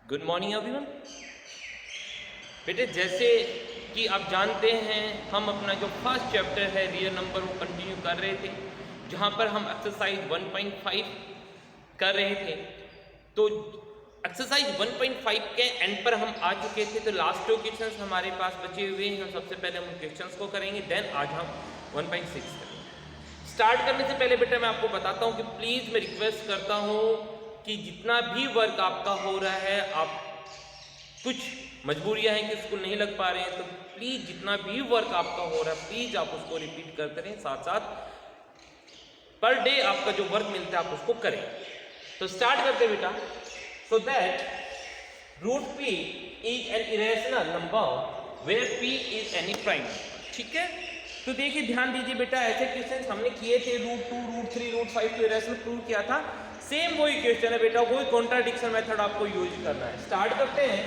Good morning everyone. बेटे जैसे कि आप जानते हैं हम अपना जो फर्स्ट चैप्टर है रियल नंबर वो कंटिन्यू कर रहे थे, जहाँ पर हम एक्सरसाइज 1.5 कर रहे थे। तो एक्सरसाइज 1.5 के एंड पर हम आ चुके थे। तो लास्ट 2 क्वेश्चंस हमारे पास बचे हुए हैं। हम सबसे पहले हम क्वेश्चंस को करेंगे, देन आज हम 1.6 करेंगे। स्टार्ट करने से पहले बेटा मैं आपको बताता हूँ कि प्लीज़ मैं रिक्वेस्ट करता हूँ कि जितना भी वर्क आपका हो रहा है, आप कुछ मजबूरियां हैं कि स्कूल नहीं लग पा रहे हैं, तो प्लीज़ जितना भी वर्क आपका हो रहा है प्लीज़ आप उसको रिपीट करते रहें। साथ साथ पर डे आपका जो वर्क मिलता है आप उसको करें। तो स्टार्ट करते हैं बेटा। So that root P is an irrational number where P is any prime. ठीक है, तो देखिए ध्यान दीजिए बेटा, ऐसे क्वेश्चन हमने किए थे √2, √3, √5 को इरेशनल प्रूव किया था। सेम वही क्वेश्चन है बेटा, वही कॉन्ट्राडिक्शन मेथड आपको यूज करना है। स्टार्ट करते हैं।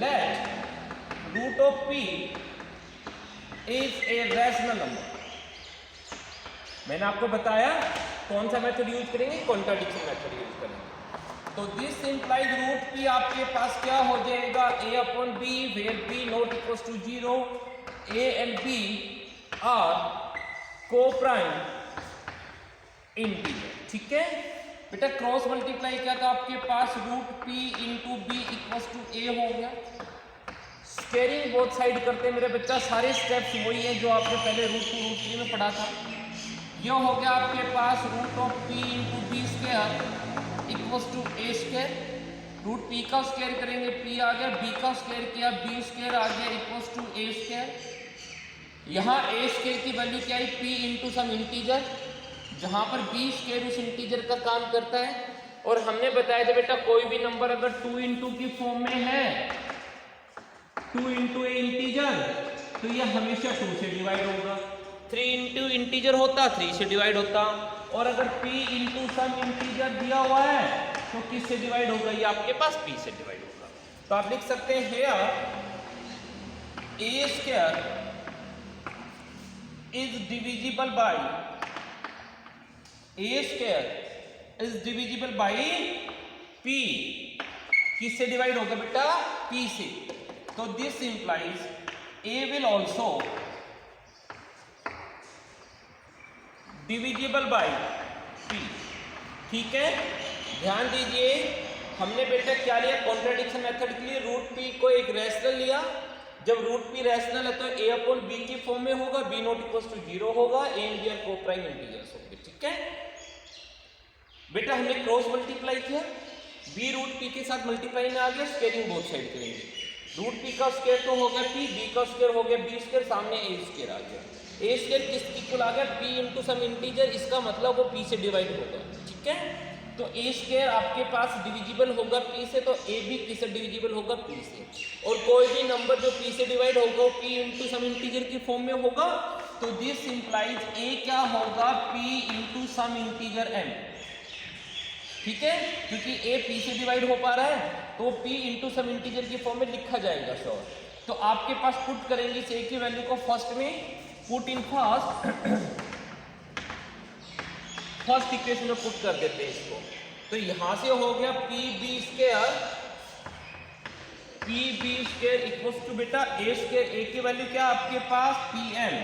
Let root of P is a rational number. मैंने आपको बताया कौन सा मेथड यूज करेंगे, कॉन्ट्राडिक्शन मेथड यूज करेंगे। तो दिस इंप्लाइज रूट पी आपके पास क्या हो जाएगा, a/b where b not equal to 0। a and b are coprime integer. ठीक है बेटा, क्रॉस मल्टीप्लाई किया था आपके पास root P into b equal to a हो गया। स्केयरिंग बोथ साइड करते हैं मेरे बच्चा, सारे स्टेप्स वही हैं जो आपने पहले √2 √3 में पढ़ा था। यह हो गया आपके पास root of p into b square equal to a square. Root p का स्क्वायर करेंगे p आ गया, b का स्क्वायर किया b स्क्वायर आ गया इक्वल टू ए स्क्वायर। यहाँ ए स्क्वायर की वैल्यू क्या है, p इंटू सम इंटीजर, जहां पर b स्क्वायर उस इंटीजर का काम करता है। और हमने बताया था बेटा कोई भी नंबर अगर 2 इंटू की फॉर्म में है, 2 इंटू ए इंटीजर, तो ये हमेशा 2 से डिवाइड होगा। 3 इंटू इंटीजर होता 3 से डिवाइड होता। और अगर p इंटू सम इंटीजर दिया हुआ है तो किससे डिवाइड होगा, ये आपके पास p से डिवाइड होगा। तो आप लिख सकते हैं here a square is divisible by a square is divisible by p। किससे डिवाइड होगा बेटा, p से। तो this implies a will also divisible by p। ठीक है, ध्यान दीजिए हमने बेटा क्या लिया, कॉन्ट्राडिक्शन मेथड के लिए रूट p को एक रैशनल लिया। जब रूट p रैशनल है तो a/b की फॉर्म में होगा, b नॉट इक्वल टू 0 होगा, a एंड b आर को प्राइम इंटीजर्स होंगे। ठीक है बेटा, हमने क्रॉस मल्टीप्लाई किया, b रूट p के साथ मल्टीप्लाई में आ गया, स्क्वायरिंग बोथ साइड करेंगे। रूट p का स्क्वायर तो हो गया p, b का स्क्वायर हो गया b स्क्वायर, सामने a स्क्वायर आ गया। a स्क्वायर किस इक्वल आ गया, p इंटू सम इंटीजर, इसका मतलब वो p से डिवाइड होगा। ठीक है, तो a स्क्वायर आपके पास डिविजिबल होगा p से, तो a भी किससे डिविजिबल होगा, p से। और कोई भी नंबर जो p से डिवाइड होगा वो p इंटू सम इंटीजर की फॉर्म में होगा। तो दिस इंप्लाइज a क्या होगा, p into some integer m। ठीक है, क्योंकि a p से डिवाइड हो पा रहा है तो p इंटू सम इंटीजर की फॉर्म में लिखा जाएगा श्योर। तो आपके पास पुट करेंगे इस a की वैल्यू को फर्स्ट में, पुट इन फर्स्ट इक्वेशन में पुट कर देते हैं इसको। तो यहां से हो गया pb स्क्वायर इक्वल्स टू बेटा a स्क्वायर, a की वैल्यू क्या आपके पास pm।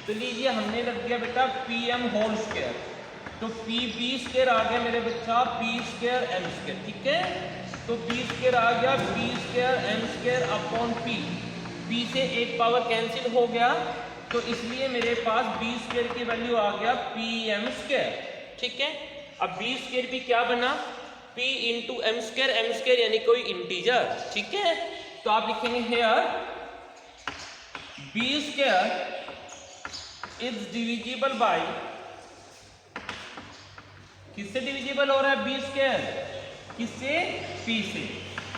तो लीजिए हमने लग दिया बेटा pm होल स्क्वायर, तो pb स्क्वायर आ गया मेरे बच्चा p स्क्वायर m स्क्वायर। ठीक है, तो b स्क्वायर आ गया p square m square upon p से एक पावर कैंसिल हो गया, तो इसलिए मेरे पास b स्क्वायर की वैल्यू आ गया pm स्क्वायर। ठीक है, अब b स्क्वायर भी क्या बना, p इंटू m स्क्वायर यानी कोई इंटीजर। ठीक है, तो आप लिखेंगे here b square is divisible by, किससे डिविजिबल हो रहा है b स्क्वायर, किससे, p से।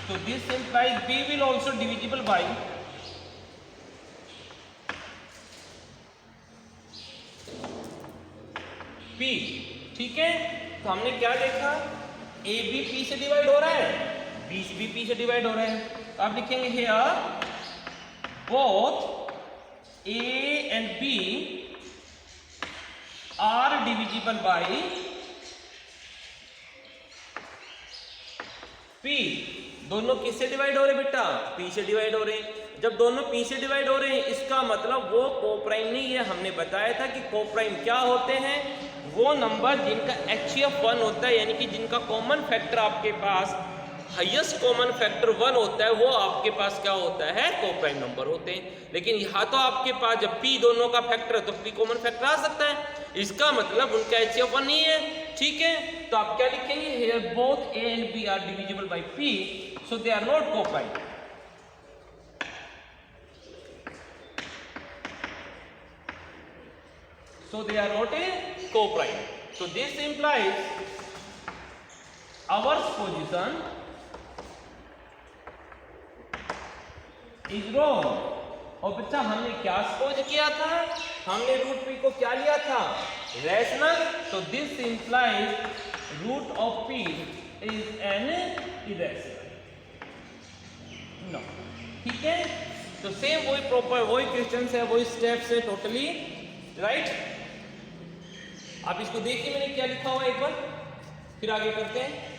तो this implies b will also divisible by p। ठीक है, तो हमने क्या देखा, a भी p से डिवाइड हो रहा है, b भी p से डिवाइड हो रहा है। तो आप लिखेंगे here both a and b are divisible by p। दोनों किससे डिवाइड हो रहे बेटा? p से डिवाइड हो रहे हैं। जब दोनों p से डिवाइड हो रहे हैं इसका मतलब वो कोप्राइम नहीं है। हमने बताया था कि कोप्राइम क्या होते हैं? वो नंबर जिनका HCF 1 होता है, यानी कि जिनका कॉमन फैक्टर आपके पास हाईएस्ट कॉमन फैक्टर 1 होता है, वो आपके पास क्या होता है? कोप्राइम नंबर होते हैं। लेकिन यहाँ तो आपके पास जब p दोनों का फैक्टर है तो p कॉमन फैक्टर आ सकता है, इसका मतलब उनका HCF 1 नहीं है। ठीक है, तो आप क्या लिखेंगे? Here both a and b are divisible by p, so they are not coprime. So they are not a coprime. So this implies our position is wrong. और बच्चा हमने क्या सपोज किया था? हमने रूट p को क्या लिया था? रैशनल। तो this implies root of p is an irrational. No, ठीक है। तो सेम वही प्रॉपर वही क्वेश्चंस है, वही स्टेप्स है, टोटली राइट। आप इसको देखिए मैंने क्या लिखा हुआ एक बार, फिर आगे करते हैं।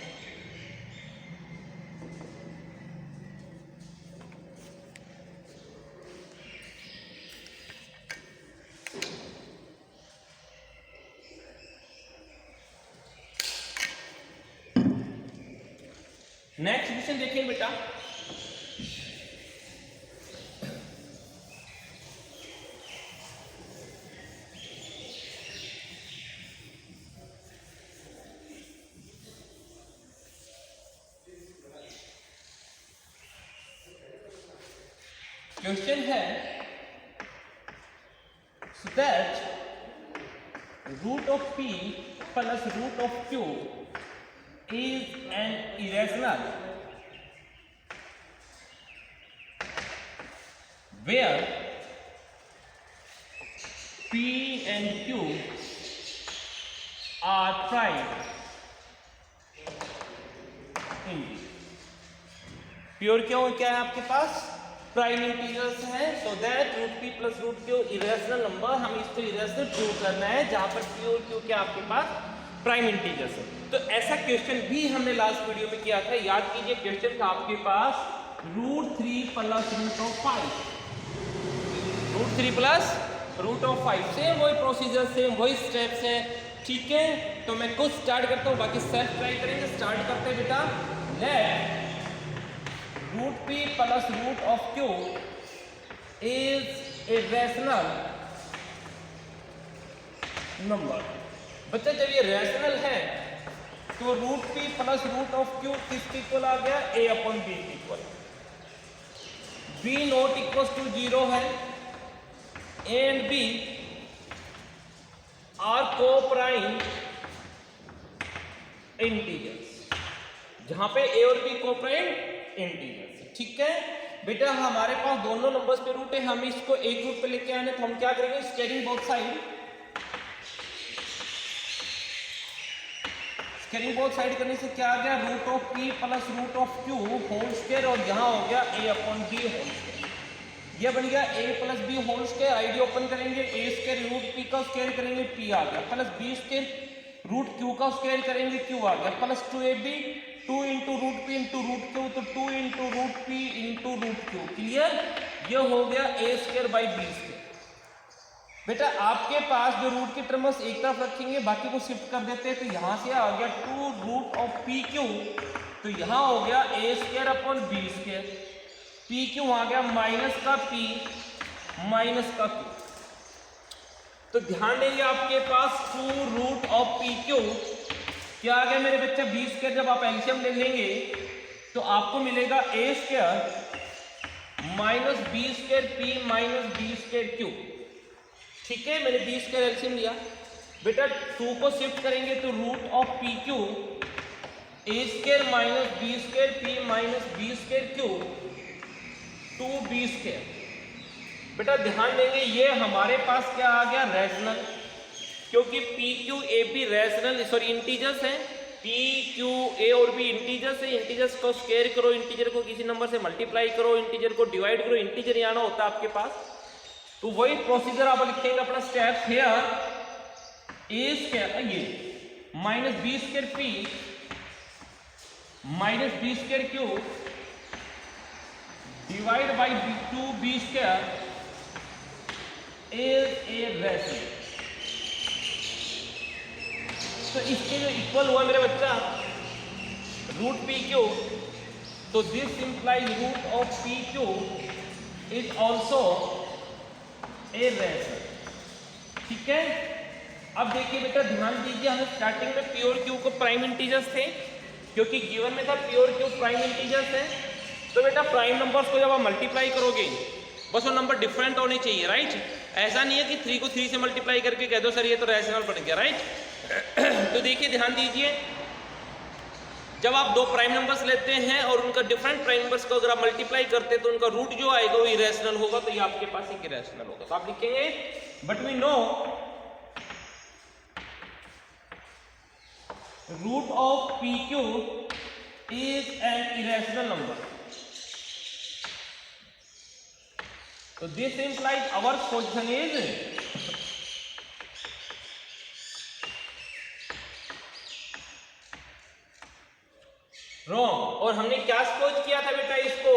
नेक्स्ट क्वेश्चन देखिए बेटा, क्वेश्चन है so that root of p plus root of q is an irrational where p and q are prime integers। प्योर क्यों क्या है आपके पास? प्राइम इंटीजर्स हैं। So that root p plus root q irrational number, हम इसको इरेशनल प्रूव करना है जहां पर p और q क्या आपके पास प्राइम इंटीजर्स है। तो ऐसा क्वेश्चन भी हमने लास्ट वीडियो में किया था, याद कीजिए। क्वेश्चन था आपके पास root 3 plus root of 5, root 3 plus root of 5। Same वही प्रोसीजर, सेम वही स्टेप्स है। ठीक है, तो मैं कुछ स्टार्ट करता हूँ, बाकी सेल्फ ट्राई करेंगे। स्टार्ट करते हैं बेटा। Let root p plus root of q is a rational number. बच्चा जब ये रैशनल है तो root p plus root of q किसके इक्वल आ गया? a अपॉन b के equal. b not equal to 0 है। a and b are coprime integers, जहां पे a और b कोप्राइम इंटीजर्स। ठीक है बेटा, हमारे पास दोनों नंबर्स पे रूट है, हम इसको एक रूट पे लेके आए तो हम क्या करेंगे? Squaring both side, squaring both side करने से क्या आ गया? Root of p plus root of q whole square, और यहां हो गया a upon b whole square. ये बन गया a plus b whole square. ID open करेंगे, a स्क्वायर रूट p का स्क्वायर करेंगे, p आ गया, plus b square root q का स्क्वायर करेंगे, q आ गया, plus 2ab 2 into root P into root Q, तो 2 into root P into root Q. Clear? ये हो गया a square by b square. बेटा आपके पास जो रूट की टर्म्स एक तरफ रखेंगे, बाकी को शिफ्ट कर देते हैं, तो यहां से आ गया 2 रूट ऑफ पी क्यू, तो यहां हो गया a square upon b square. P q आ गया माइनस का p माइनस का q। तो ध्यान देंगे आपके पास 2 रूट ऑफ पी क्यू क्या आ गया मेरे बच्चे? B square. जब आप एलसीएम ले लेंगे तो आपको मिलेगा a square minus B square P minus B square Q. ठीक है, मैंने बी स्क्वायर एलसीएम लिया। बेटा 2 को शिफ्ट करेंगे तो root of P Q a square minus B square P minus B square Q 2b square. बेटा ध्यान देंगे ये हमारे पास क्या आ गया? रैशनल, क्योंकि P Q A B rational sorry integers हैं। पी क्यू ए और बी इंटीजर्स है। इंटीजर्स को स्क्वायर करो, इंटीजर को किसी नंबर से मल्टीप्लाई करो, इंटीजर को डिवाइड करो, इंटीजर यहाँ आना होता है आपके पास। तो वही प्रोसीजर आप लिखेंगे अपना स्टेप। हियर ए स्क्वायर ये minus B square P minus B square Q divide by 2b square is a rational. तो इसके जो इक्वल हुआ मेरे बच्चा रूट पी क्यू, तो this implies root of P Q is also a rational. ठीक है, अब देखिए बेटा ध्यान दीजिए, हमें स्टार्टिंग में प्योर क्यू को प्राइम इंटीजर्स थे, क्योंकि गिवन में था प्योर क्यू प्राइम इंटीजर्स है। तो बेटा प्राइम नंबर्स को जब आप मल्टीप्लाई करोगे बस वो नंबर डिफरेंट होने चाहिए, राइट। ऐसा नहीं है कि 3 को 3 से मल्टीप्लाई करके कह दो सर ये तो रैशनल बन गया, राइट। तो देखिए ध्यान दीजिए, जब आप दो प्राइम नंबर्स लेते हैं और उनका डिफरेंट प्राइम नंबर्स को अगर आप मल्टीप्लाई करते हैं तो उनका रूट जो आएगा वो इरेशनल होगा, तो ये आपके पास एक इरेशनल होगा। तो आप लिखेंगे but we know root of P Q is an irrational number. तो this implies our position is wrong. और हमने क्या सपोज किया था बेटा इसको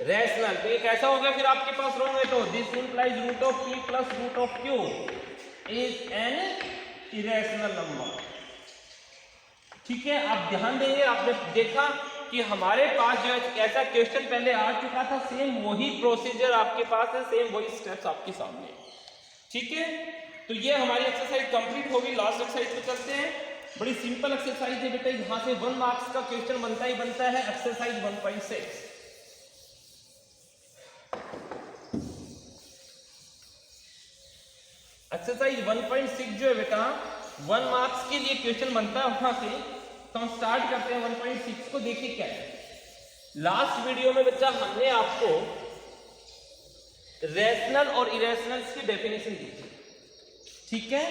रैशनल, तो ये कैसा हो गया फिर आपके पास रॉन्ग है। तो this implies root of P plus root of Q is an irrational number. ठीक है, आप ध्यान देंगे, आपने देखा कि हमारे पास जो ऐसा क्वेश्चन पहले आ चुका था, सेम वही प्रोसीजर आपके पास है, सेम वही स्टेप्स आपके सामने। ठीक है, तो ये हमारी एक्सरसाइज कंप्लीट होगी। लास्ट एक्सरसाइज पे चलते हैं। बड़ी सिंपल एक्सरसाइज है बेटा, यहां से 1 मार्क्स का क्वेश्चन बनता ही बनता है। एक्सरसाइज 1.6 एक्सरसाइज 1.6 जो है बेटा 1 मार्क्स के लिए क्वेश्चन बनता है वहां से। तो हम स्टार्ट करते हैं 1.6 को। देखिए क्या है, लास्ट वीडियो में बच्चा हमने आपको रैशनल और इरेशनल की डेफिनेशन दी थी। ठीक है,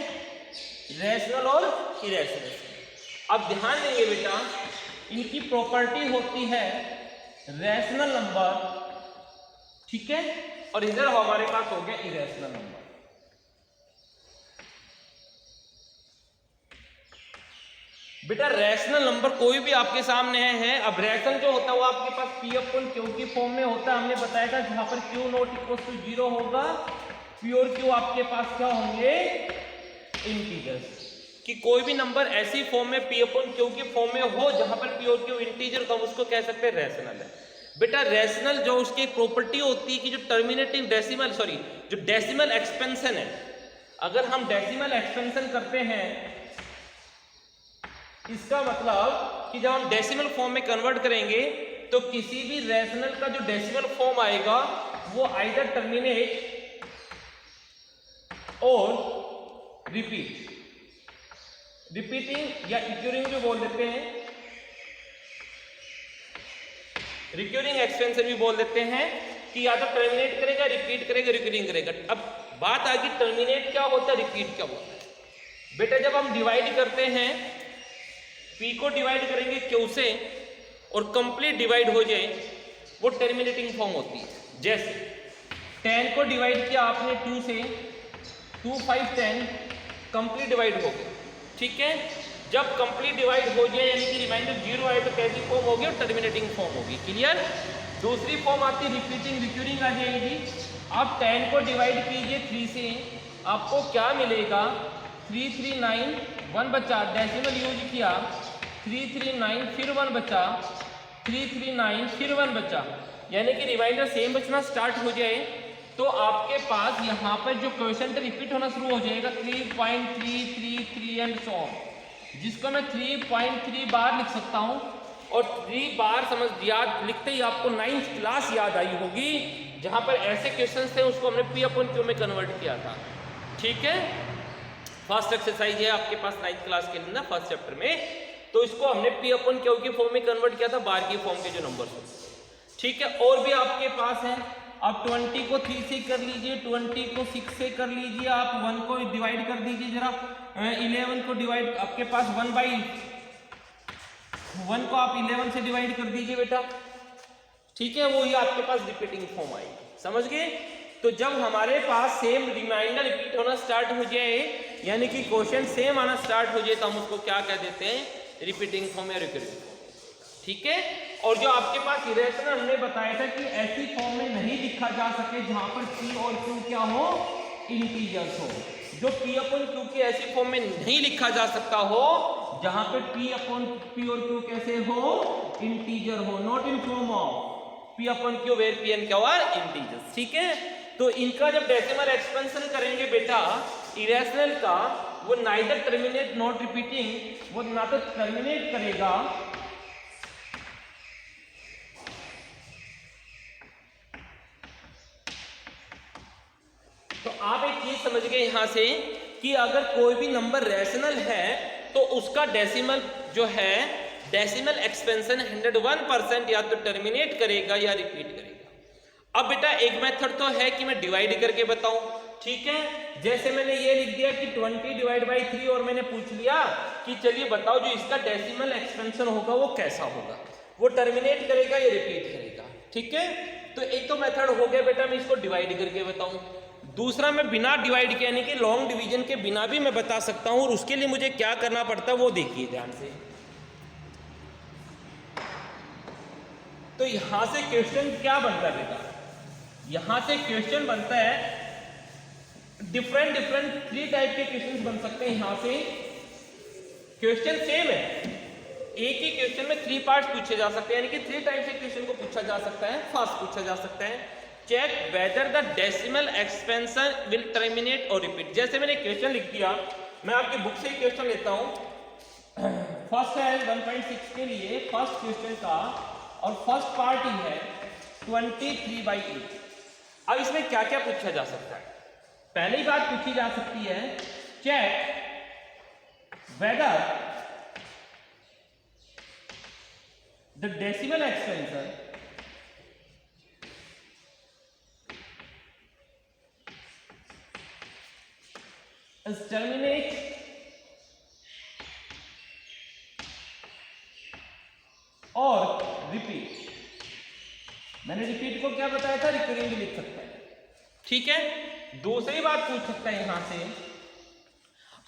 रैशनल और इरेशनल। अब ध्यान देंगे बेटा, इनकी प्रॉपर्टी होती है रैशनल नंबर, ठीक है, और इधर हमारे पास हो गया इरेशनल नंबर। बेटा रैशनल नंबर कोई भी आपके सामने है। अब रैशनल जो होता है वो आपके पास पी अपन क्यू की फॉर्म में होता है। हमने बताया था जहां पर क्यू नॉट इक्वल टू 0 होगा, प्योर क्यू आपके पास क्या होंगे इंटीजर्स। कि कोई भी नंबर ऐसी फॉर्म में पी अपन क्यू की फॉर्म में हो जहां पर प्योर क्यू इंटीजर, तो हम उसको कह सकते हैं रैशनल है। बेटा रैशनल जो उसकी प्रॉपर्टी होती है कि जो टर्मिनेटिंग डेसिमल जो डेसिमल एक्सपेंशन है, अगर हम डेसिमल एक्सपेंशन करते हैं इसका मतलब कि जब हम डेसिमल फॉर्म में कन्वर्ट करेंगे तो किसी भी रैशनल का जो डेसिमल फॉर्म आएगा वो आइदर टर्मिनेट और रिपीटिंग या रिक्यूरिंग जो बोल देते हैं, रिक्यूरिंग एक्सपेंशन भी बोल देते हैं कि या तो टर्मिनेट करेगा, रिपीट करेगा, रिक्यूरिंग करेगा। अब बात आ गई टर्मिनेट क्या होता है, रिपीट क्या होता है। बेटा जब हम डिवाइड करते हैं, P को डिवाइड करेंगे Q से और कंप्लीट डिवाइड हो जाए, वो टर्मिनेटिंग फॉर्म होती है। जैसे 10 को डिवाइड किया आपने 2 से, 2 5 10 कंप्लीट डिवाइड हो गया। ठीक है, जब कंप्लीट डिवाइड हो जाए यानी कि रिमाइंडर 0 आए तो कैसी फॉर्म होगी, और टर्मिनेटिंग फॉर्म होगी। क्लियर। दूसरी फॉर्म आती है रिपीटिंग, रिक्यूरिंग आ जाएगी। आप 10 को डिवाइड कीजिए 3 से, आपको क्या मिलेगा 3 3 9 1 बचा, डेसिमल यूज किया 3 3 9 फिर 1 बचा, 3 3 9 फिर 1 बचा, यानी कि रिमाइंडर सेम बचना स्टार्ट हो जाए तो आपके पास यहाँ पर जो क्वेश्चन रिपीट होना शुरू हो जाएगा 3.333 एंड सो ऑन, जिसको मैं 3.3 बार लिख सकता हूँ। और 3 बार समझ याद लिखते ही आपको 9th क्लास याद आई होगी जहाँ पर ऐसे क्वेश्चंस थे, उसको हमने P अपॉन Q में कन्वर्ट किया था। ठीक है, फर्स्ट एक्सरसाइज है आपके पास 9th क्लास के अंदर फर्स्ट चैप्टर में, तो इसको हमने P अपॉन Q की फॉर्म में कन्वर्ट किया था, बार की फॉर्म के जो नंबर होते। ठीक है, और भी आपके पास है। आप 20 को 3 से कर लीजिए, 20 को 6 से कर लीजिए, आप 1 को डिवाइड कर दीजिए जरा, 11 को डिवाइड, आपके पास 1/1 को आप 11 से डिवाइड कर दीजिए बेटा। ठीक है, वो ही आपके पास रिपीटिंग फॉर्म आएगी। समझ गए। तो जब हमारे पास सेम रिमाइंडर रिपीट होना स्टार्ट हो जाए, यानी कि क्वेश्चन सेम आना स्टार्ट हो जाए, तो हम उसको क्या कह देते हैं, रिपीटिंग फॉर्म या रिकरिंग फॉर्म। ठीक है। और जो आपके पास इरेशनल हमने बताया था कि ऐसी फॉर्म में नहीं लिखा जा सके जहां पर p और q क्या हो, इंटीजर्स हो। जो p अपॉन q की ऐसी फॉर्म में नहीं लिखा जा सकता हो जहां पे p और q कैसे हो, इंटीजर हो, not in form of p upon q where p and q are integers. ठीक है, तो इनका जब डेसिमल एक्सपेंशन करेंगे बेटा इरेशनल का, वो नाइदर टर्मिनेट नॉट रिपीटिंग, वो ना तो टर्मिनेट करेगा तो आप एक चीज समझ गए यहां से कि अगर कोई भी नंबर रैशनल है तो उसका डेसिमल जो है डेसिमल एक्सपेंशन 101% या तो टर्मिनेट करेगा या रिपीट करेगा। अब बेटा एक मेथड तो है कि मैं डिवाइड करके बताऊं, ठीक है, जैसे मैंने ये लिख दिया कि 20/3 और मैंने पूछ लिया कि चलिए बताओ जो इसका डेसिमल एक्सपेंशन होगा वो कैसा होगा, वो टर्मिनेट करेगा या रिपीट करेगा। ठीक है, तो एक तो मेथड हो गया बेटा मैं इसको डिवाइड करके बताऊं। दूसरा मैं बिना डिवाइड के यानी कि लॉन्ग डिवीजन के बिना भी मैं बता सकता हूं, और उसके लिए मुझे क्या करना पड़ता है वो देखिए ध्यान से। तो यहां से क्वेश्चन क्या बनता है बेटा, यहां से क्वेश्चन बनता है डिफरेंट 3 टाइप के क्वेश्चन बन सकते हैं। यहां से क्वेश्चन सेम है, एक ही क्वेश्चन में 3 पार्ट पूछे जा सकते हैं, यानी कि 3 टाइप से क्वेश्चन को पूछा जा सकता है। फर्स्ट पूछा जा सकता है check whether the decimal expansion will terminate और रिपीट। जैसे मैंने क्वेश्चन लिख दिया, मैं आपकी बुक से ही क्वेश्चन लेता हूं। फर्स्ट है 1.6 के लिए फर्स्ट क्वेश्चन का, और फर्स्ट पार्ट ही है 23/8। अब इसमें क्या क्या पूछा जा सकता है? पहली बात पूछी जा सकती है check whether the decimal expansion is terminate और रिपीट। मैंने रिपीट को क्या बताया था, रिकरिंग लिख सकता है। ठीक है, दूसरी बात पूछ सकता है यहां से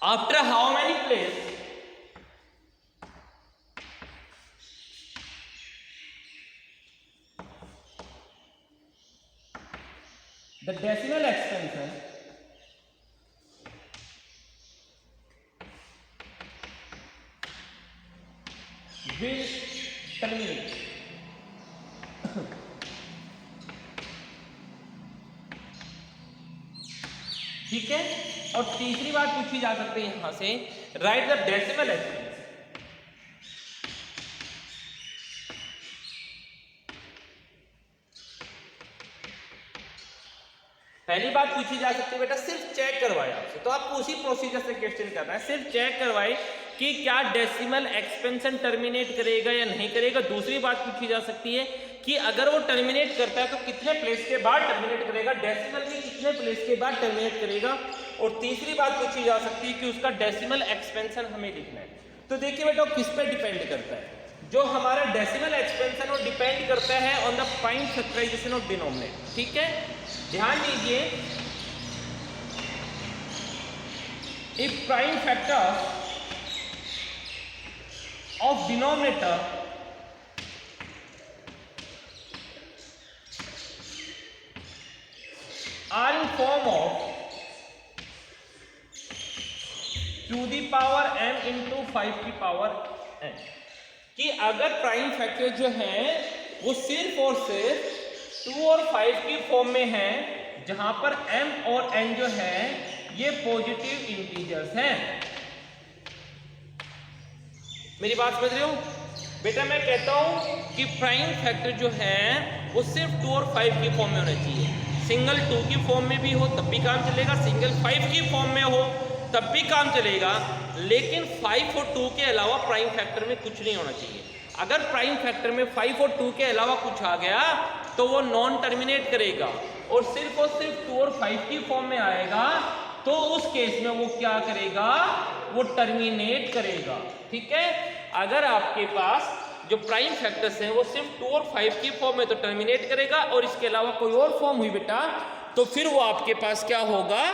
after how many place the decimal expansion will terminate। ठीक है, और तीसरी बात पूछी जा सकती है यहां से राइट द डेसिमल एक्सपेंशन। पहली बात पूछी जा सकती है बेटा सिर्फ चेक करवाए आपसे, तो आपको उसी प्रोसीजर से क्वेश्चन करना है, सिर्फ चेक करवाए कि क्या डेसिमल एक्सपेंशन टर्मिनेट करेगा या नहीं करेगा। दूसरी बात पूछी जा सकती है कि अगर वो टर्मिनेट करता है तो कितने प्लेस के बाद टर्मिनेट करेगा, डेसिमल में कितने प्लेस के बाद टर्मिनेट करेगा। और तीसरी बात पूछी जा सकती है कि उसका डेसिमल एक्सपेंशन हमें लिखना है। तो देखिए बेटा किस पे डिपेंड करता है, जो हमारा डेसिमल एक्सपेंशन वो डिपेंड करता है on the prime factorisation of denominator. ठीक है, ध्यान दीजिए if prime factor of denominator are in form of to the power m into 5 की पावर n, कि अगर प्राइम फैक्टर जो है वो सिर्फ और सिर्फ 2 और 5 की फॉर्म में है, जहां पर m और n जो है ये पॉजिटिव इंटीजर्स हैं। मेरी बात समझ रहे हो बेटा, मैं कहता हूं कि प्राइम फैक्टर जो है वो सिर्फ 2 और 5 की फॉर्म में होना चाहिए। सिंगल 2 की फॉर्म में भी हो तब भी काम चलेगा, सिंगल 5 की फॉर्म में हो तब भी काम चलेगा, लेकिन 5 और 2 के अलावा प्राइम फैक्टर में कुछ नहीं होना चाहिए। अगर प्राइम फैक्टर में 5 और 2 के अलावा कुछ आ गया तो वो नॉन टर्मिनेट करेगा, और सिर्फ 2 और 5 की फॉर्म में आएगा तो उस केस में वो क्या करेगा, वो टर्मिनेट करेगा। ठीक है, अगर आपके पास जो प्राइम फैक्टर्स हैं वो सिर्फ 2 और 5 की फॉर्म में तो टर्मिनेट करेगा, और इसके अलावा कोई और फॉर्म हुई बेटा तो फिर वो आपके पास क्या होगा,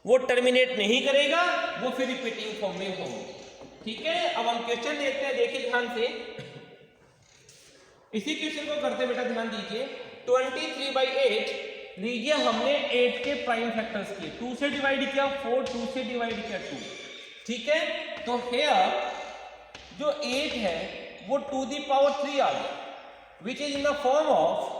वो टर्मिनेट नहीं करेगा, वो फिर रिपीटिंग फॉर्म में होगा। ठीक है, अब हम क्वेश्चन देखते हैं, देखिए ध्यान से। इसी क्वेश्चन को करते बेटा ध्यान दीजिए, 23/8 लीजिए हमने 8 के प्राइम फैक्टर्स किए, 2 से डिवाइड किया 4, 2 से डिवाइड किया 2, ठीक है। तो हेयर जो 8 है वो 2 दी पावर 3 आ गया, which is in the form of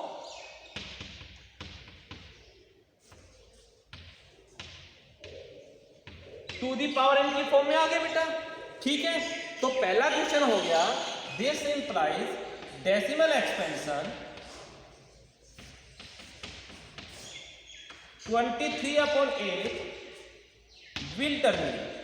2 the power n की फॉर्म में आ गया बेटा, ठीक है। तो पहला क्वेश्चन हो गया, this implies decimal expansion 23/8 will terminate,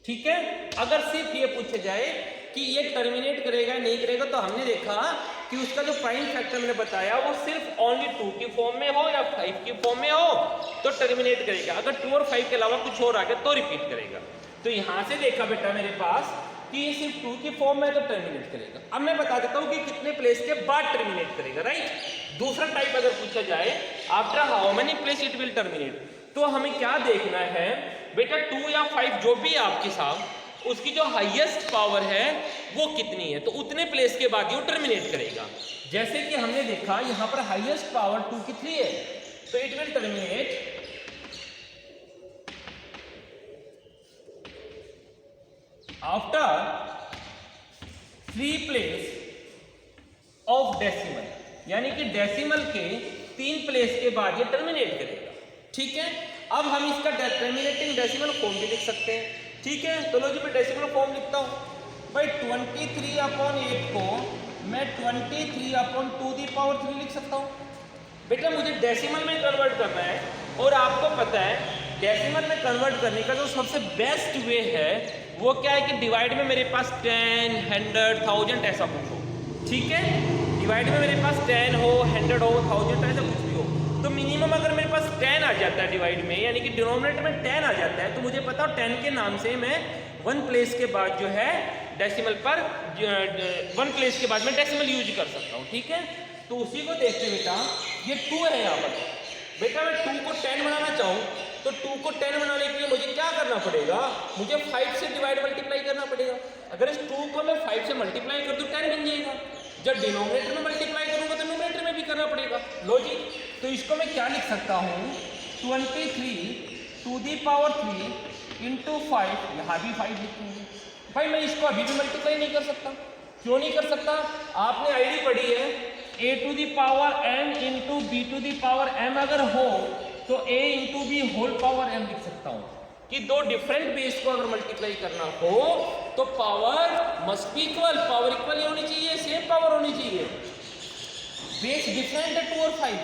ठीक है। अगर सिर्फ ये पूछा जाए कि ये टर्मिनेट करेगा नहीं करेगा, तो हमने देखा कि उसका जो प्राइम फैक्टर मैंने बताया वो सिर्फ ओनली 2 की फॉर्म में हो या 5 की फॉर्म में हो तो टर्मिनेट करेगा, अगर 2 और 5 के अलावा कुछ और आ गया तो रिपीट करेगा। तो यहां से देखा बेटा मेरे पास कि ये सिर्फ 2 की फॉर्म में तो टर्मिनेट करेगा। अब मैं बता देता हूं कि कितने प्लेस के बाद टर्मिनेट करेगा, राइट। दूसरा टाइप अगर पूछा जाए after how many place it will terminate, तो हमें क्या देखना है बेटा, 2 या 5 जो भी आपके साथ उसकी जो हाईएस्ट पावर है वो कितनी है, तो उतने प्लेस के बाद ये टर्मिनेट करेगा। जैसे कि हमने देखा यहां पर हाईएस्ट पावर 2 की 3 है, तो it will terminate after 3 place of decimal, यानी कि डेसिमल के 3 प्लेस के बाद ये टर्मिनेट करेगा, ठीक है। अब हम इसका टर्मिनेटिंग डेसिमल फॉर्म भी लिख सकते हैं, ठीक है। तो लो जी मैं डेसिमल फॉर्म लिखता हूं भाई, 23/8 को मैं 23/2 दी पावर 3 लिख सकता हूं। बेटा मुझे डेसिमल में कन्वर्ट करना है, और आपको पता है डेसिमल में कन्वर्ट करने का जो सबसे बेस्ट वे है वो क्या है कि डिवाइड में मेरे पास 10, 100, 1000 ऐसा कुछ हो, ठीक है। डिवाइड में मेरे पास 10 हो, 100 हो, 1000 ऐसा कुछ भी हो, तो मिनिमम अगर मेरे पास 10 आ जाता है डिवाइड में, यानी कि डिनोमिनेटर में 10 आ जाता है, तो मुझे पता हो 10 के नाम से मैं 1 प्लेस के बाद जो है डेसिमल पर 1 प्लेस के बाद मैं डेसिमल यूज कर सकता हूँ, ठीक है। तो उसी को देखते बेटा ये 2 है यहाँ पर, बेटा मैं 2 को 10 बनाना चाहूँ तो 2 को 10 बनाने के लिए मुझे क्या करना पड़ेगा, मुझे 5 से डिवाइड मल्टीप्लाई करना पड़ेगा। अगर इस 2 को मैं 5 से मल्टीप्लाई कर दूँ 10 बन जाएगा, जब डिनोमिनेटर में मल्टीप्लाई करूंगा तो न्यूमरेटर में भी करना पड़ेगा, लॉजिक। तो इसको मैं क्या लिख सकता हूँ, 23 दी पावर 3 इंटू 5, यहाँ भी 5 लिखूंगी। भाई मैं इसको अभी भी मल्टीप्लाई नहीं कर सकता, क्यों नहीं कर सकता, आपने आईडी पढ़ी है a⁴n इंटू b⁴m अगर हो तो a into B whole power m लिख सकता हूँ, कि 2 डिफरेंट बेस को अगर मल्टीप्लाई करना हो तो power must be equal, power equal होनी चाहिए, सेम पावर होनी चाहिए। बेस डिफरेंट है 2 और 5,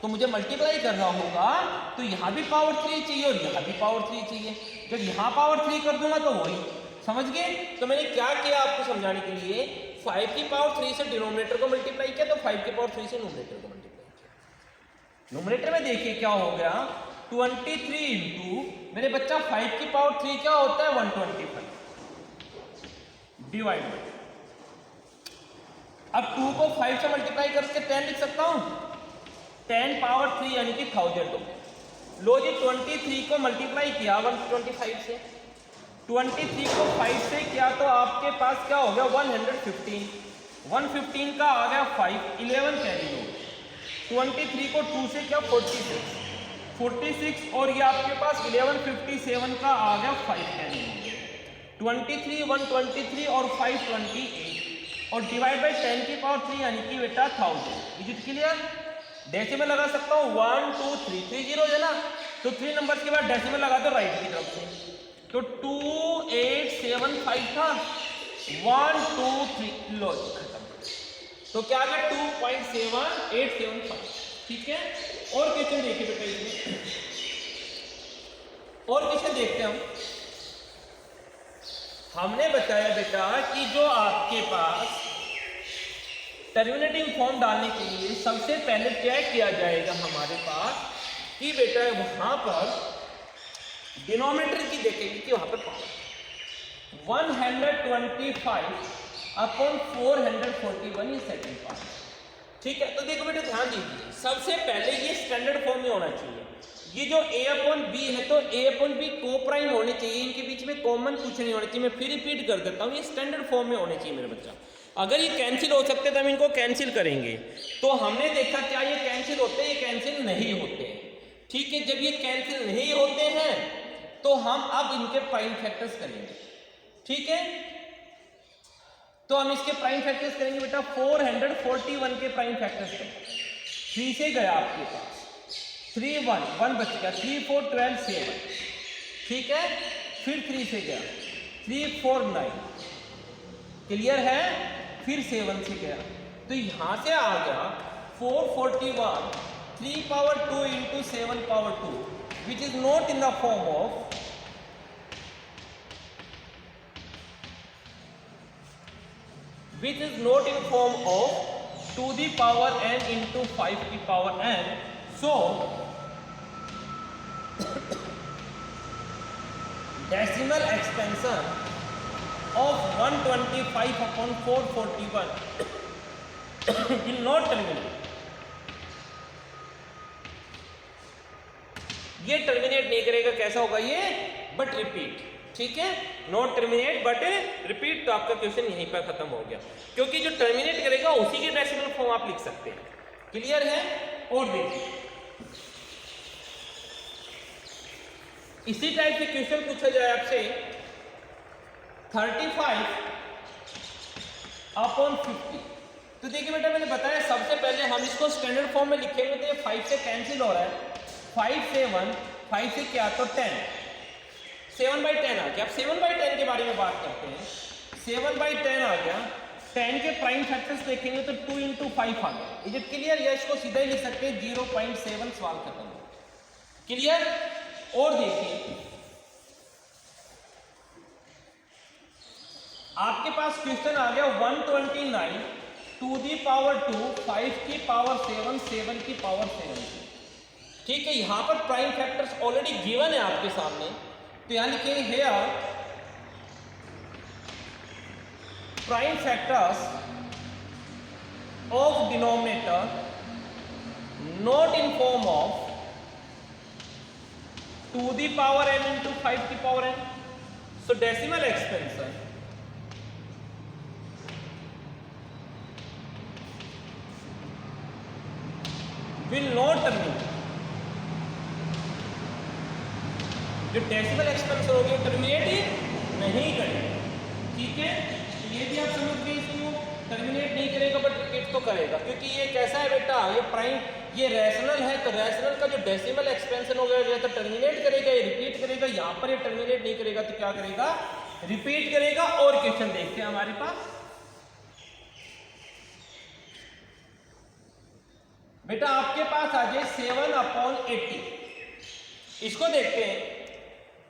तो मुझे मल्टीप्लाई करना होगा तो यहाँ भी पावर 3 चाहिए और यहाँ भी पावर 3 चाहिए। जब यहाँ पावर 3 कर दूंगा तो वही, समझ गए। तो मैंने क्या किया आपको समझाने के लिए, 5 की पावर 3 से डिनोमिनेटर को मल्टीप्लाई किया, तो 5 की पावर 3 से न्यूमरेटर को मल्टीप्लाई किया। न्यूमरेटर में देखिए क्या हो गया, 23 इंटू मेरे बच्चा 5 की पावर 3 क्या होता है 125 डिवाइड बाय, अब 2 को 5 से मल्टीप्लाई करके 10 लिख सकता हूं, 10 पावर 3 यानी कि 1000 हो गया। लो जी 23 को मल्टीप्लाई किया 125 से, 23 को 5 से किया तो आपके पास क्या हो गया 115, 115 का आ गया 5, 11 कैरी हो, 23 को 2 से क्या 46 और ये आपके पास 1157 का आ गया 5 कैरी हो, 23 123 और 5 28 और डिवाइड बाय 10 की पावर 3 यानी कि बेटा 1000। Is it clear. डेसिमल लगा सकता हूँ 1 2 3 3 जीरो है ना, तो 3 नंबर्स के बाद डेसिमल लगा दो राइट की तरफ से, तो 2875 था, 1 2 3 लो खत्म। तो क्या आ गया 2.7875, ठीक है। और क्वेश्चन देखिए बेटा इसमें, और क्वेश्चन देखते हैं हमने बताया बेटा कि जो आपके पास टर्मिनेटिंग फॉर्म डालने के लिए सबसे पहले चेक किया जाएगा हमारे पास कि बेटा वहां पर डिनोमिनेटर की देखेंगे कि वहां पर पावर 125/441 ये सेकंड पावर, ठीक है। तो देखो बेटा ध्यान दीजिए, सबसे पहले ये स्टैंडर्ड फॉर्म में होना चाहिए। ये जो a/b है तो a/b को प्राइम होने चाहिए, इनके बीच में कॉमन कुछ नहीं होना चाहिए। मैं फिर रिपीट कर देता हूँ, ये स्टैंडर्ड फॉर्म में होने चाहिए मेरे बच्चा। अगर ये कैंसिल हो सकते तो हम इनको कैंसिल करेंगे। तो हमने देखा क्या ये कैंसिल होते हैं, ये कैंसिल नहीं होते हैं। ठीक है, जब ये कैंसिल नहीं होते हैं तो हम अब इनके प्राइम फैक्टर्स करेंगे। ठीक है, तो हम इसके प्राइम फैक्टर्स करेंगे बेटा 441 के प्राइम फैक्टर्स करेंगे। 3 से गया आपके पास 3 1 बच गया, 3 4 12 7। ठीक है, फिर 3 से गया 3 4 9, क्लियर है, फिर 7 से गया, तो यहां से आ गया 441 3 power 2 into 7 power 2 which is not in the form of which is not in form of 2 the power n into 5 की power n. So decimal expansion of 125 upon 441 will not terminate. ये टर्मिनेट नहीं करेगा, कैसा होगा ये, but repeat. ठीक है, not terminate but repeat. तो आपका क्वेश्चन यहीं पर खत्म हो गया, क्योंकि जो टर्मिनेट करेगा उसी के डेसिमल फॉर्म आप लिख सकते हैं। क्लियर है, और देखिए इसी टाइप के क्वेश्चन पूछा जाए आपसे 35 अपॉन 50। तो देखिए बेटा, मैंने बताया सबसे पहले हम इसको स्टैंडर्ड फॉर्म में लिखेंगे तो ये 5 से कैंसिल हो रहा है, 5 से 1, 5 से क्या, तो 10, 7/10 आ गया। अब 7/10 के बारे में बात करते हैं। 7/10 आ गया, 10 के प्राइम फैक्टर्स देखेंगे तो 2 इंटू 5 आ गया। इज इट क्लियर, या इसको सीधा ही लिख सकते हैं 0.7, सवाल खत्म। क्लियर, और देखिए आपके पास क्वेश्चन आ गया 129 टू दी पावर 2 5 की पावर 7 7 की पावर 7। ठीक है, यहां पर प्राइम फैक्टर्स ऑलरेडी गिवन है आपके सामने, तो यहां लिखेंगे here prime factors of denominator not in form of 2 the power n into 5 की power n। So decimal expansion will not terminate। जो डेसिमल एक्सपेंशन हो गया टर्मिनेट ही नहीं करेगा। ठीक है, ये भी आप समझ गए, इसको टर्मिनेट नहीं करेगा बट रिपीट तो करेगा, क्योंकि ये कैसा है बेटा, ये प्राइम, ये रैशनल है, तो रैशनल का जो डेसिमल एक्सपेंशन हो गया तो टर्मिनेट करेगा, ये रिपीट करेगा। यहाँ पर ये टर्मिनेट नहीं करेगा तो क्या करेगा, रिपीट करेगा। और क्वेश्चन देखते हैं हमारे पास बेटा, आपके पास आ जाए 7/80। इसको देखते हैं,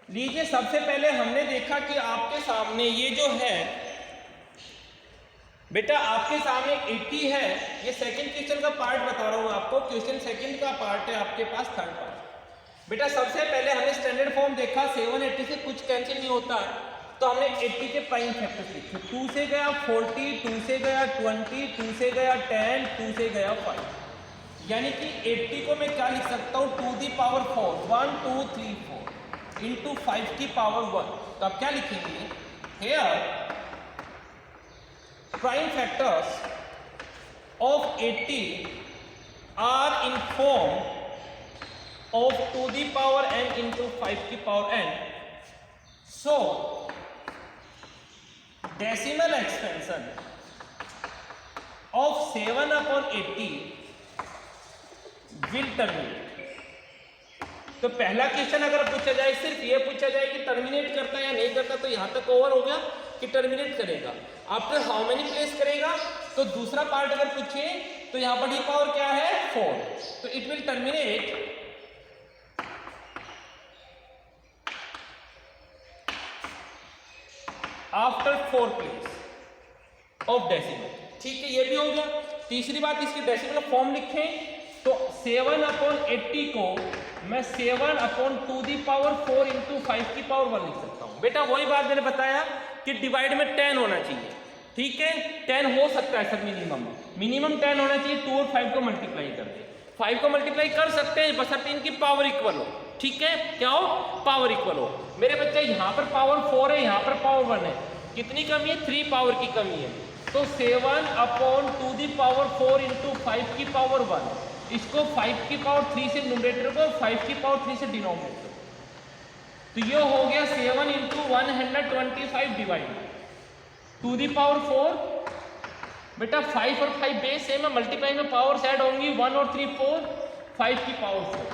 लीजिए सबसे पहले हमने देखा कि आपके सामने ये जो है बेटा, आपके सामने 80 है। ये सेकंड क्वेश्चन का पार्ट बता रहा हूं आपको, क्वेश्चन सेकंड का पार्ट है आपके पास, थर्ड पार्ट। बेटा सबसे पहले हमने स्टैंडर्ड फॉर्म देखा, 780 से कुछ कैंसिल नहीं होता, तो हमने 80 के प्राइम फैक्टर्स लिखे। 2 से गया 40, 2 से गया 20, 2 से गया 10, 2 से गया 5, यानी कि 80 को मैं क्या लिख सकता हूं, 2 दी पावर 4 1 2 3 4 इंटू 5 की पावर 1। तो आप क्या लिखेंगे, here prime factors of 80 are in form of 2 the power n into 5 की power n। So decimal expansion of 7/80 will terminate. तो पहला क्वेश्चन अगर पूछा जाए, सिर्फ ये पूछा जाए कि टर्मिनेट करता है या नहीं करता, तो यहां तक ओवर हो गया कि टर्मिनेट करेगा। आफ्टर हाउ मेनी प्लेस करेगा, तो दूसरा पार्ट अगर पूछे तो यहां पर डी पावर क्या है 4, तो it will terminate after 4 place of decimal. ठीक है, ये भी हो गया। तीसरी बात, इसकी डेसिमल फॉर्म लिखें तो 7/80 को मैं 7/2 दी पावर 4 इंटू 5 की पावर 1 लिख सकता हूं। बेटा वही बात मैंने बताया कि डिवाइड में 10 होना चाहिए। ठीक है, 10 हो सकता है सर, मिनिमम 10 होना चाहिए। 2 और 5 को मल्टीप्लाई कर दे, 5 को मल्टीप्लाई कर सकते हैं बशर्ते इनकी पावर इक्वल हो। ठीक है, क्या हो, पावर इक्वल हो। मेरे बच्चे यहाँ पर पावर 4 है, यहाँ पर पावर 1 है, कितनी कमी है, 3 पावर की कमी है। तो 7 अपॉन 2 दी पावर 4 इंटू 5 की पावर 1, इसको 5 की पावर 3 से न्यूमरेटर को, 5 की पावर 3 से डिनोमिनेटर। तो ये हो गया 7 इंटू 125 डिवाइड 2 दी पावर 4। बेटा 5 और 5 बेस सेम है, मल्टीप्लाई में पावर्स ऐड होंगी, 1 और 3 4, 5 की पावर 4।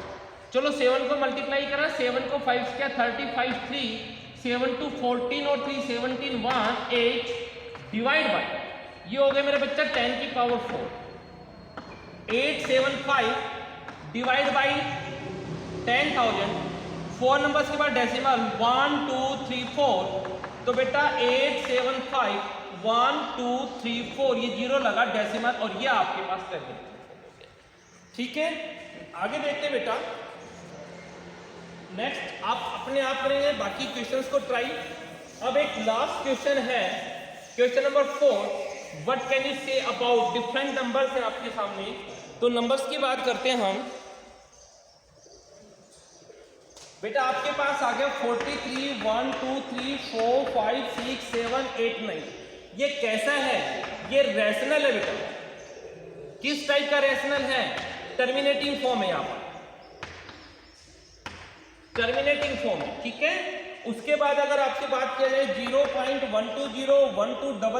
चलो 7 को मल्टीप्लाई करा, 7 को 5 से क्या 35 3, 7 टू 14 और 3 17 1 8 डिवाइड बाय, ये हो गया मेरे बच्चा 10 की पावर 4। 875 डिवाइड बाई 10,000, 4 नंबर्स के बाद डेसिमल 1 2 3 4, तो बेटा 875 1 2 3 4, ये जीरो लगा डेसिमल और ये आपके पास कर दिया। ठीक है, आगे देखते हैं बेटा। नेक्स्ट आप अपने आप करेंगे बाकी क्वेश्चंस को ट्राई। अब एक लास्ट क्वेश्चन है, question number 4, what can you say about, different numbers हैं आपके सामने, तो नंबर्स की बात करते हैं हम। बेटा आपके पास आ गया 43 1 2 3 4 5 6 7 8 9। ये कैसा है? ये रैशनल है बेटा। किस टाइप का रैशनल है? टर्मिनेटिंग फॉर्म है, यहाँ पर टर्मिनेटिंग फॉर्म है। ठीक है, उसके बाद अगर आपसे बात किया जाए 0.120 1200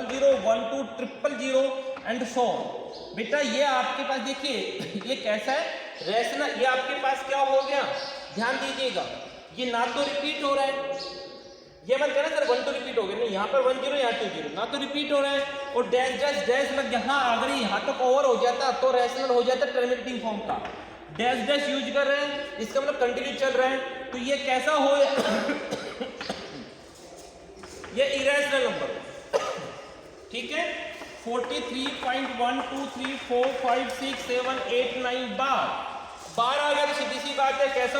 1200 एंड सो ऑन, बेटा ये आपके पास देखिए ये कैसा है? रैशनल। ये आपके पास क्या हो गया, ध्यान दीजिएगा, ये ना तो रिपीट हो रहा है, ये मत कहना सर 1 तो रिपीट हो गया, नहीं, यहाँ पर 10 यहाँ 20, ना तो रिपीट हो रहा है, और डैश डैश डैश लग गया। हाँ, अगर यहाँ तक ओवर हो जाता तो रैशनल हो जाता टर्मिनेटिंग फॉर्म का। डैश डैश यूज कर रहे हैं, इसका मतलब कंटिन्यू चल रहा है, तो ये कैसा हो ये इरेशनल नंबर। ठीक है, 43.1 2 3 4 5 6 7 8 9 12 आ गया, तो सीधी सी बात है कैसा